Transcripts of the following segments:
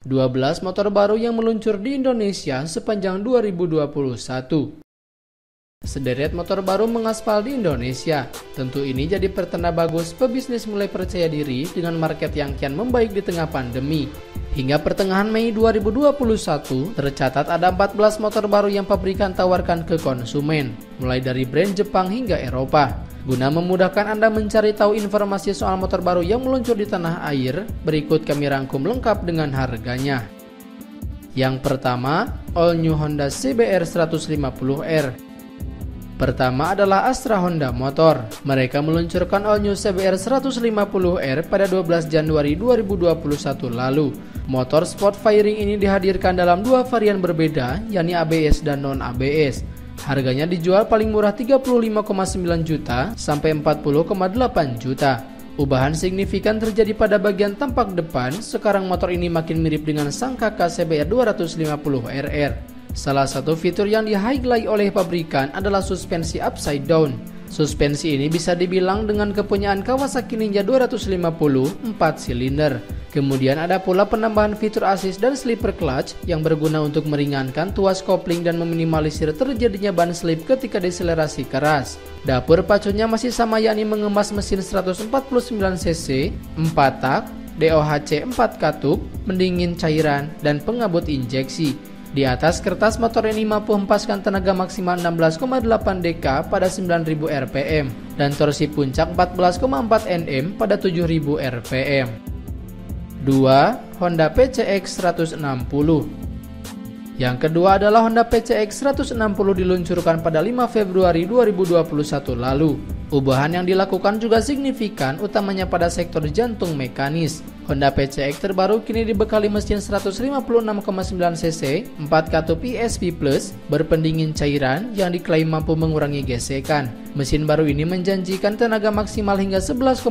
12 motor baru yang meluncur di Indonesia sepanjang 2021. Sederet motor baru mengaspal di Indonesia. Tentu ini jadi pertanda bagus pebisnis mulai percaya diri dengan market yang kian membaik di tengah pandemi. Hingga pertengahan Mei 2021, tercatat ada 14 motor baru yang pabrikan tawarkan ke konsumen, mulai dari brand Jepang hingga Eropa. Guna memudahkan Anda mencari tahu informasi soal motor baru yang meluncur di tanah air, berikut kami rangkum lengkap dengan harganya. Yang pertama, All New Honda CBR 150R. Pertama adalah Astra Honda Motor. Mereka meluncurkan All New CBR 150R pada 12 Januari 2021 lalu. Motor sport firing ini dihadirkan dalam dua varian berbeda, yakni ABS dan non-ABS. Harganya dijual paling murah 35,9 juta sampai 40,8 juta. Ubahan signifikan terjadi pada bagian tampak depan. Sekarang motor ini makin mirip dengan sang kakak CBR 250RR. Salah satu fitur yang di-highlight oleh pabrikan adalah suspensi upside down. Suspensi ini bisa dibilang dengan kepunyaan Kawasaki Ninja 250 4 silinder. Kemudian ada pula penambahan fitur assist dan slipper clutch yang berguna untuk meringankan tuas kopling dan meminimalisir terjadinya ban slip ketika deselerasi keras. Dapur pacunya masih sama, yakni mengemas mesin 149cc, 4 tak, DOHC 4 katup, pendingin cairan, dan pengabut injeksi. Di atas kertas motor ini mampu hempaskan tenaga maksimal 16,8 dk pada 9000 rpm dan torsi puncak 14,4 Nm pada 7000 rpm. 2. Honda PCX 160. Yang kedua adalah Honda PCX 160 diluncurkan pada 5 Februari 2021 lalu. Ubahan yang dilakukan juga signifikan, utamanya pada sektor jantung mekanis. Honda PCX terbaru kini dibekali mesin 156,9cc, 4 katup ESP+, berpendingin cairan yang diklaim mampu mengurangi gesekan. Mesin baru ini menjanjikan tenaga maksimal hingga 11,8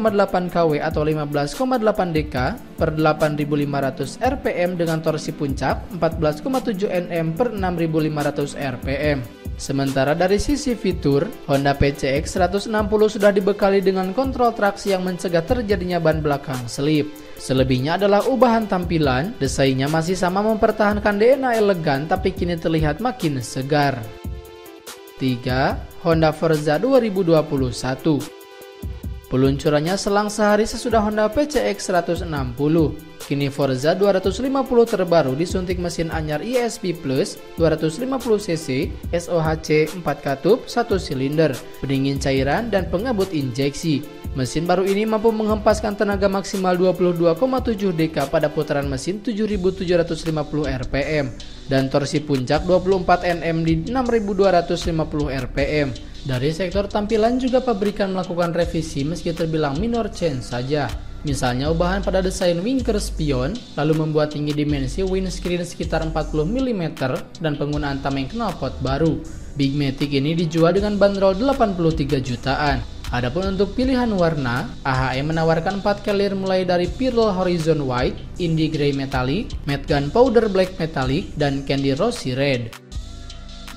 kW atau 15,8 dk per 8500 rpm dengan torsi puncak 14,7 Nm per 6500 rpm. Sementara dari sisi fitur, Honda PCX 160 sudah dibekali dengan kontrol traksi yang mencegah terjadinya ban belakang selip. Selebihnya adalah ubahan tampilan, desainnya masih sama mempertahankan DNA elegan tapi kini terlihat makin segar. 3. Honda Forza 2021. Peluncurannya selang sehari sesudah Honda PCX 160. Kini Forza 250 terbaru disuntik mesin anyar ESP+, 250cc, SOHC 4 katup, 1 silinder, pendingin cairan, dan pengabut injeksi. Mesin baru ini mampu menghempaskan tenaga maksimal 22,7 dk pada putaran mesin 7750 rpm dan torsi puncak 24 Nm di 6250 rpm. Dari sektor tampilan juga pabrikan melakukan revisi meski terbilang minor change saja. Misalnya ubahan pada desain wingker spion, lalu membuat tinggi dimensi windscreen sekitar 40 mm dan penggunaan tameng knalpot baru. Big Matic ini dijual dengan bandrol 83 jutaan. Adapun untuk pilihan warna, AHM menawarkan 4 clear mulai dari Pearl Horizon White, Indie Grey Metallic, Matte Gunpowder Black Metallic, dan Candy Rosy Red.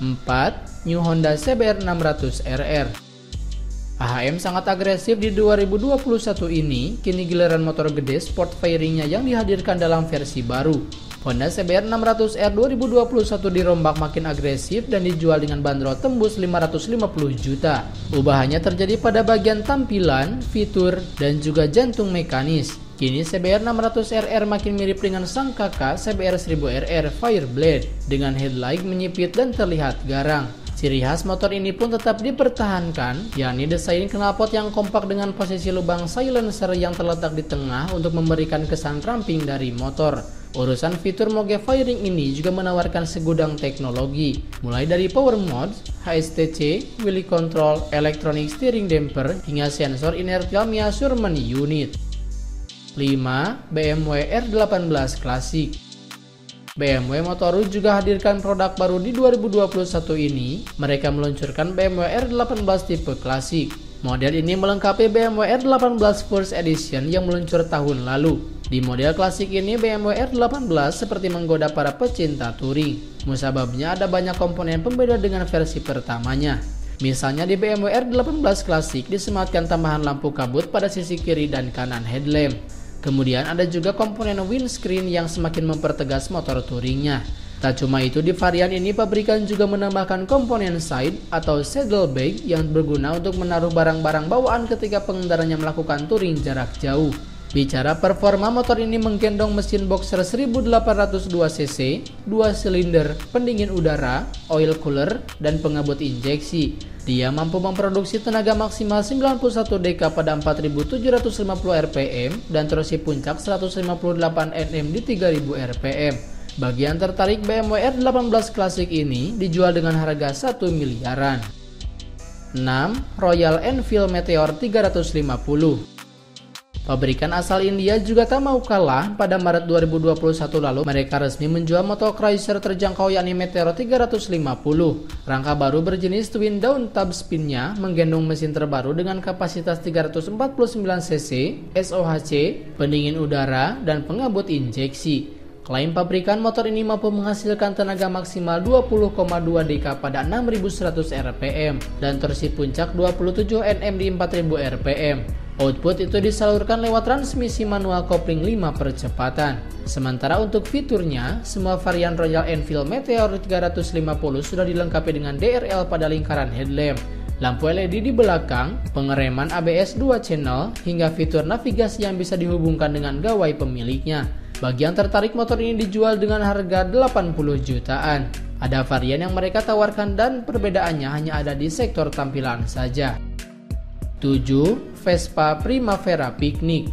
4. New Honda CBR 600RR. AHM sangat agresif di 2021 ini, kini giliran motor gede sport fairingnya yang dihadirkan dalam versi baru. Honda CBR 600R 2021 dirombak makin agresif dan dijual dengan bandrol tembus 550 juta. Ubahannya terjadi pada bagian tampilan, fitur, dan juga jantung mekanis. Kini CBR 600RR makin mirip dengan sang kakak CBR 1000RR Fireblade dengan headlight menyipit dan terlihat garang. Ciri khas motor ini pun tetap dipertahankan, yakni desain knalpot yang kompak dengan posisi lubang silencer yang terletak di tengah untuk memberikan kesan ramping dari motor. Urusan fitur moge firing ini juga menawarkan segudang teknologi, mulai dari power modes, HSTC, wheelie control, electronic steering damper, hingga sensor inertial measurement unit. 5. BMW R18 Classic. BMW Motor juga hadirkan produk baru di 2021 ini. Mereka meluncurkan BMW R18 tipe klasik. Model ini melengkapi BMW R18 First Edition yang meluncur tahun lalu. Di model klasik ini BMW R18 seperti menggoda para pecinta touring. Musababnya ada banyak komponen pembeda dengan versi pertamanya. Misalnya di BMW R18 klasik disematkan tambahan lampu kabut pada sisi kiri dan kanan headlamp. Kemudian ada juga komponen windscreen yang semakin mempertegas motor touringnya. Tak cuma itu, di varian ini pabrikan juga menambahkan komponen side atau saddle bag yang berguna untuk menaruh barang-barang bawaan ketika pengendaranya melakukan touring jarak jauh. Bicara performa, motor ini menggendong mesin boxer 1802 cc, 2 silinder, pendingin udara, oil cooler, dan pengabut injeksi. Dia mampu memproduksi tenaga maksimal 91 dk pada 4750 rpm dan torsi puncak 158 Nm di 3000 rpm. Bagi yang tertarik, BMW R18 Classic ini dijual dengan harga 1 miliaran. 6. Royal Enfield Meteor 350. Pabrikan asal India juga tak mau kalah. Pada Maret 2021 lalu, mereka resmi menjual motor cruiser terjangkau yakni Meteor 350. Rangka baru berjenis twin down tub spinnya menggendong mesin terbaru dengan kapasitas 349 cc, SOHC, pendingin udara, dan pengabut injeksi. Klaim pabrikan, motor ini mampu menghasilkan tenaga maksimal 20,2 dk pada 6100 rpm dan torsi puncak 27 Nm di 4000 rpm. Output itu disalurkan lewat transmisi manual kopling 5 percepatan. Sementara untuk fiturnya, semua varian Royal Enfield Meteor 350 sudah dilengkapi dengan DRL pada lingkaran headlamp, lampu LED di belakang, pengereman ABS 2 channel, hingga fitur navigasi yang bisa dihubungkan dengan gawai pemiliknya. Bagi yang tertarik, motor ini dijual dengan harga 80 jutaan. Ada varian yang mereka tawarkan dan perbedaannya hanya ada di sektor tampilan saja. 7. Vespa Primavera Picnic.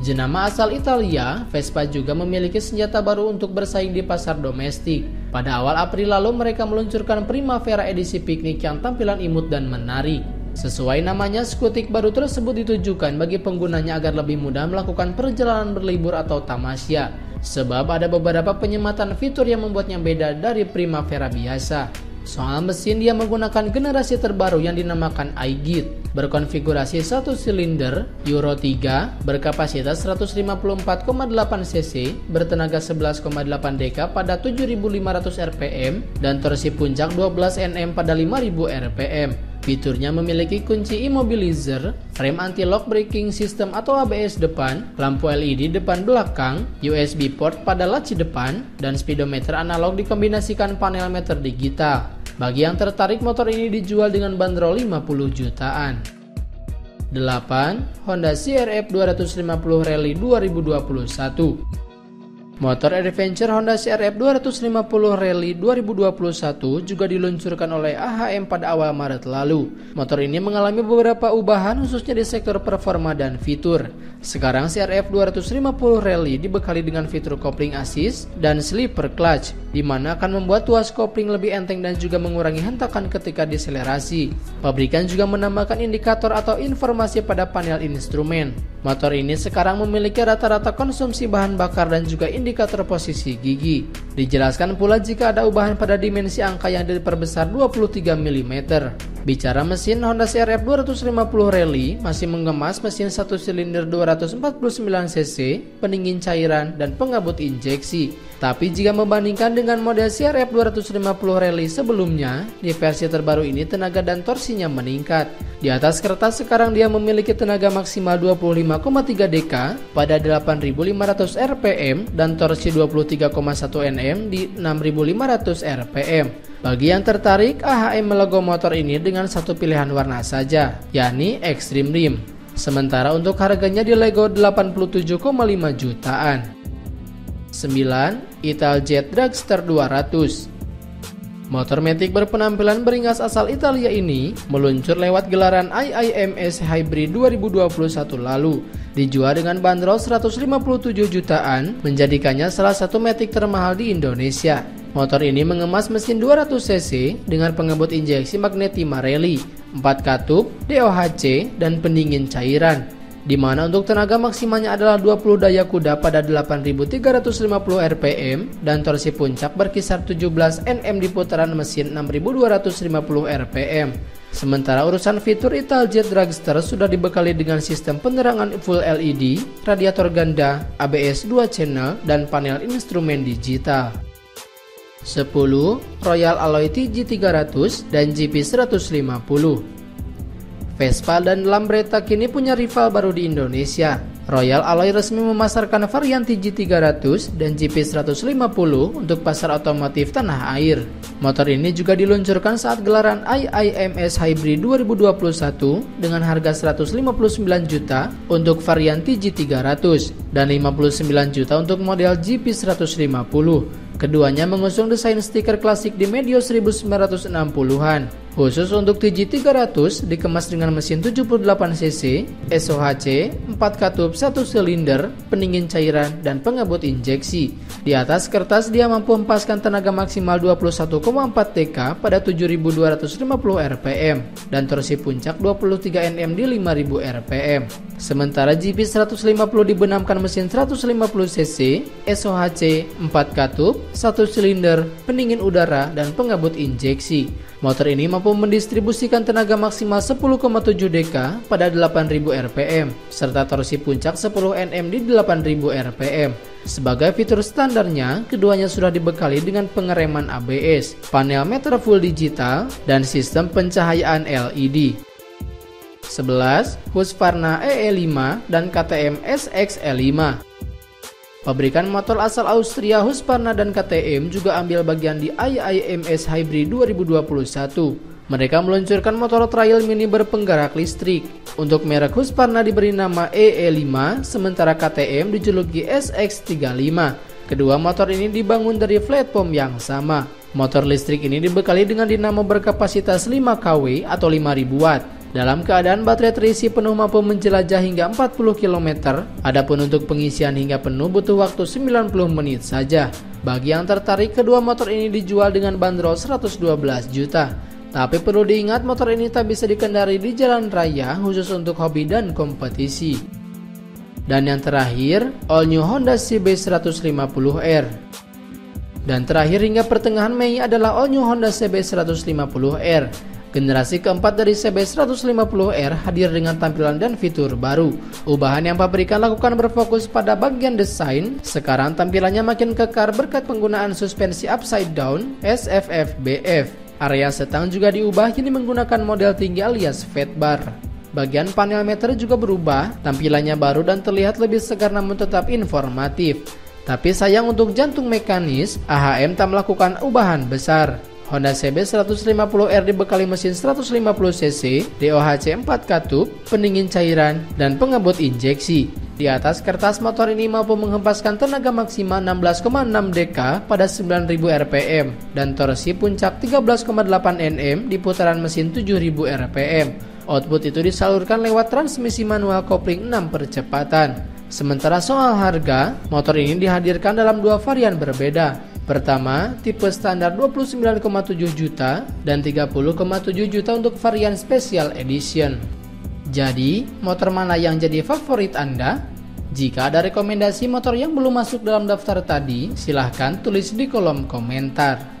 Jenama asal Italia, Vespa juga memiliki senjata baru untuk bersaing di pasar domestik. Pada awal April lalu, mereka meluncurkan Primavera edisi Picnic yang tampilan imut dan menarik. Sesuai namanya, skutik baru tersebut ditujukan bagi penggunanya agar lebih mudah melakukan perjalanan berlibur atau tamasya. Sebab ada beberapa penyematan fitur yang membuatnya beda dari Primavera biasa. Soal mesin, dia menggunakan generasi terbaru yang dinamakan iGit, berkonfigurasi 1 silinder, Euro 3, berkapasitas 154,8 cc, bertenaga 11,8 dk pada 7500 rpm, dan torsi puncak 12 Nm pada 5000 rpm. Fiturnya memiliki kunci immobilizer, rem anti-lock braking system atau ABS depan, lampu LED depan belakang, USB port pada laci depan, dan speedometer analog dikombinasikan panel meter digital. Bagi yang tertarik, motor ini dijual dengan bandrol 50 jutaan. 8. Honda CR-V 250 Rally 2021. Motor adventure Honda CR-V 250 Rally 2021 juga diluncurkan oleh AHM pada awal Maret lalu. Motor ini mengalami beberapa ubahan khususnya di sektor performa dan fitur. Sekarang CR-V 250 Rally dibekali dengan fitur kopling assist dan slipper clutch, di mana akan membuat tuas kopling lebih enteng dan juga mengurangi hentakan ketika deselerasi. Pabrikan juga menambahkan indikator atau informasi pada panel instrumen. Motor ini sekarang memiliki rata-rata konsumsi bahan bakar dan juga indikator posisi gigi. Dijelaskan pula jika ada ubahan pada dimensi angka yang diperbesar 23 mm. Bicara mesin, Honda CR-V 250 Rally masih mengemas mesin 1 silinder 249 cc, pendingin cairan, dan pengabut injeksi. Tapi jika membandingkan dengan model CR-V 250 Rally sebelumnya, di versi terbaru ini tenaga dan torsinya meningkat. Di atas kertas sekarang dia memiliki tenaga maksimal 25,3 dk pada 8500 rpm dan torsi 23,1 Nm di 6500 rpm. Bagi yang tertarik, AHM melogo motor ini dengan satu pilihan warna saja, yakni Extreme Rim. Sementara untuk harganya dilego 87,5 jutaan. 9. Italjet Dragster 200. Motor Matic berpenampilan beringas asal Italia ini meluncur lewat gelaran IIMS Hybrid 2021 lalu. Dijual dengan bandrol 157 jutaan, menjadikannya salah satu Matic termahal di Indonesia. Motor ini mengemas mesin 200 cc dengan pengabut injeksi Magnetima Rally, 4 katup, DOHC, dan pendingin cairan. Di mana untuk tenaga maksimalnya adalah 20 daya kuda pada 8350 rpm dan torsi puncak berkisar 17 Nm di putaran mesin 6250 rpm. Sementara urusan fitur, Italjet Dragster sudah dibekali dengan sistem penerangan full LED, radiator ganda, ABS 2 channel, dan panel instrumen digital. 10. Royal Alloy TG300 dan GP150. Vespa dan Lambretta kini punya rival baru di Indonesia. Royal Alloy resmi memasarkan varian TG300 dan GP150 untuk pasar otomotif tanah air. Motor ini juga diluncurkan saat gelaran IIMS Hybrid 2021 dengan harga 159 juta untuk varian TG300 dan 59 juta untuk model GP150. Keduanya mengusung desain stiker klasik di medio 1960-an. Khusus untuk TG300 dikemas dengan mesin 78cc, SOHC, 4 katup 1 silinder, pendingin cairan, dan pengabut injeksi. Di atas kertas dia mampu hempaskan tenaga maksimal 21,4 TK pada 7.250 rpm dan torsi puncak 23 Nm di 5.000 rpm. Sementara GP150 dibenamkan mesin 150cc, SOHC, 4 katup, 1 silinder, pendingin udara, dan pengabut injeksi. Motor ini mampu mendistribusikan tenaga maksimal 10,7 dk pada 8.000 rpm, serta torsi puncak 10 Nm di 8.000 rpm. Sebagai fitur standarnya, keduanya sudah dibekali dengan pengereman ABS, panel meter full digital, dan sistem pencahayaan LED. 11. Husqvarna EE5 dan KTM SXE5. Pabrikan motor asal Austria Husqvarna dan KTM juga ambil bagian di IIMS Hybrid 2021. Mereka meluncurkan motor trail mini berpenggerak listrik. Untuk merek Husqvarna diberi nama EE5, sementara KTM dijuluki SX35. Kedua motor ini dibangun dari platform yang sama. Motor listrik ini dibekali dengan dinamo berkapasitas 5 kW atau 5000 watt. Dalam keadaan baterai terisi penuh mampu menjelajah hingga 40 km, adapun untuk pengisian hingga penuh butuh waktu 90 menit saja. Bagi yang tertarik, kedua motor ini dijual dengan bandrol 112 juta. Tapi perlu diingat motor ini tak bisa dikendari di jalan raya khusus untuk hobi dan kompetisi. Dan yang terakhir, all new Honda CB150R. Dan terakhir hingga pertengahan Mei adalah all new Honda CB150R. Generasi keempat dari CB150R hadir dengan tampilan dan fitur baru. Ubahan yang pabrikan lakukan berfokus pada bagian desain. Sekarang tampilannya makin kekar berkat penggunaan suspensi upside down SFF-BF. Area setang juga diubah kini menggunakan model tinggi alias fat bar. Bagian panel meter juga berubah, tampilannya baru dan terlihat lebih segar namun tetap informatif. Tapi sayang untuk jantung mekanis, AHM tak melakukan ubahan besar. Honda CB150R dibekali mesin 150cc, DOHC 4 katup, pendingin cairan, dan pengabut injeksi. Di atas kertas motor ini mampu menghempaskan tenaga maksimal 16,6 dk pada 9000 rpm dan torsi puncak 13,8 Nm di putaran mesin 7000 rpm. Output itu disalurkan lewat transmisi manual kopling 6 percepatan. Sementara soal harga, motor ini dihadirkan dalam dua varian berbeda. Pertama, tipe standar 29,7 juta dan 30,7 juta untuk varian Special Edition. Jadi, motor mana yang jadi favorit Anda? Jika ada rekomendasi motor yang belum masuk dalam daftar tadi, silahkan tulis di kolom komentar.